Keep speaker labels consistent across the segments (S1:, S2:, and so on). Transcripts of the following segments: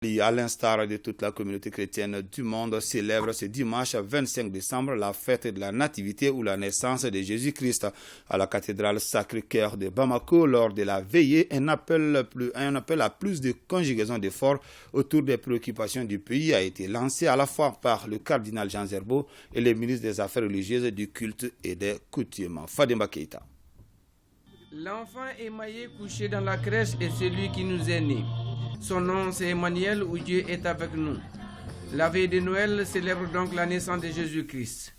S1: À l'instar de toute la communauté chrétienne du monde, célèbre ce dimanche 25 décembre la fête de la Nativité ou la naissance de Jésus-Christ. À la cathédrale Sacré-Cœur de Bamako, lors de la veillée, un appel à plus de conjugaison d'efforts autour des préoccupations du pays a été lancé à la fois par le cardinal Jean Zerbo et le ministre des Affaires religieuses, du culte et des coutumes. Fademba Keita.
S2: L'enfant émaillé couché dans la crèche est celui qui nous est né. Son nom c'est Emmanuel, où Dieu est avec nous. La veille de Noël célèbre donc la naissance de Jésus-Christ.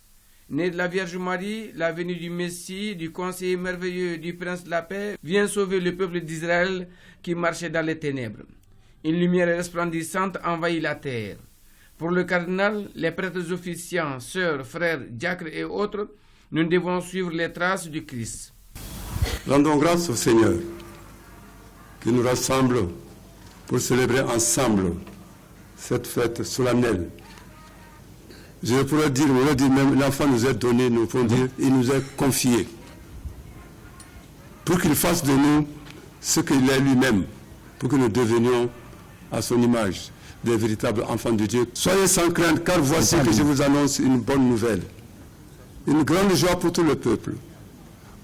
S2: Né de la Vierge Marie, la venue du Messie, du conseiller merveilleux du Prince de la Paix, vient sauver le peuple d'Israël qui marchait dans les ténèbres. Une lumière resplendissante envahit la terre. Pour le cardinal, les prêtres officiants, sœurs, frères, diacres et autres, nous devons suivre les traces du Christ.
S3: Rendons grâce au Seigneur qui nous rassemble pour célébrer ensemble cette fête solennelle. Je pourrais dire, même l'enfant nous est donné, nous pouvons dire, il nous est confié. Pour qu'il fasse de nous ce qu'il est lui-même, pour que nous devenions à son image des véritables enfants de Dieu. Soyez sans crainte, car voici que je vous annonce une bonne nouvelle. Une grande joie pour tout le peuple.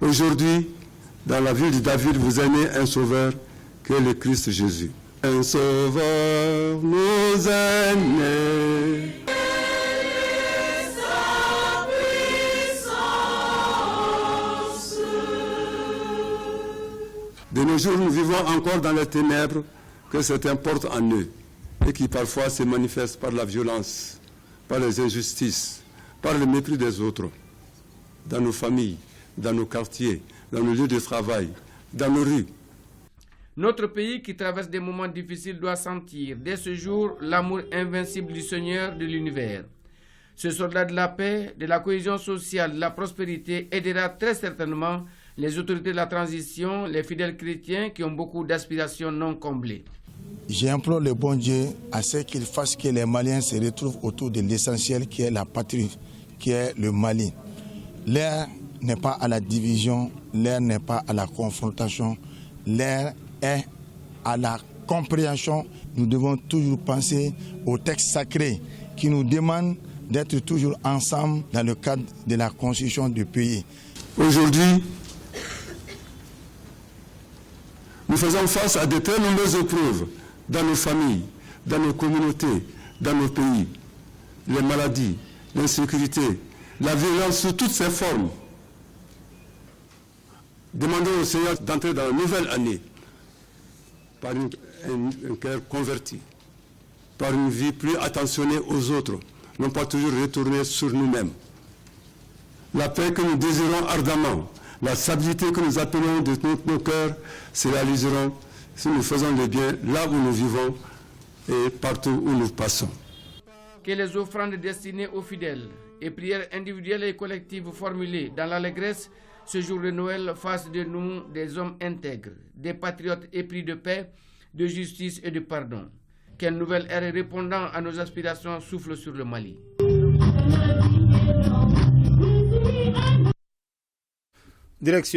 S3: Aujourd'hui, dans la ville de David, vous est né un sauveur, qui est le Christ Jésus. Un sauveur nous est né. De nos jours, nous vivons encore dans les ténèbres que certains portent en eux et qui parfois se manifestent par la violence, par les injustices, par le mépris des autres, dans nos familles, dans nos quartiers, dans nos lieux de travail, dans nos rues.
S2: Notre pays qui traverse des moments difficiles doit sentir dès ce jour l'amour invincible du Seigneur de l'univers. Ce soldat de la paix, de la cohésion sociale, de la prospérité aidera très certainement les autorités de la transition, les fidèles chrétiens qui ont beaucoup d'aspirations non comblées.
S4: J'implore le bon Dieu à ce qu'il fasse que les Maliens se retrouvent autour de l'essentiel qui est la patrie, qui est le Mali. L'heure n'est pas à la division, l'heure n'est pas à la confrontation, l'heure est à la compréhension. Nous devons toujours penser au texte sacré qui nous demande d'être toujours ensemble dans le cadre de la constitution du pays.
S3: Aujourd'hui, nous faisons face à de très nombreuses épreuves dans nos familles, dans nos communautés, dans nos pays. Les maladies, l'insécurité, la violence sous toutes ses formes. Demandons au Seigneur d'entrer dans la nouvelle année par un cœur converti, par une vie plus attentionnée aux autres, non pas toujours retourner sur nous-mêmes. La paix que nous désirons ardemment, la stabilité que nous appelons de nos cœurs, se réaliseront si nous faisons le bien là où nous vivons et partout où nous passons.
S2: Que les offrandes destinées aux fidèles et prières individuelles et collectives formulées dans l'allégresse ce jour de Noël fassent de nous des hommes intègres, des patriotes épris de paix, de justice et de pardon. Qu'une nouvelle ère répondant à nos aspirations souffle sur le Mali.
S1: Direction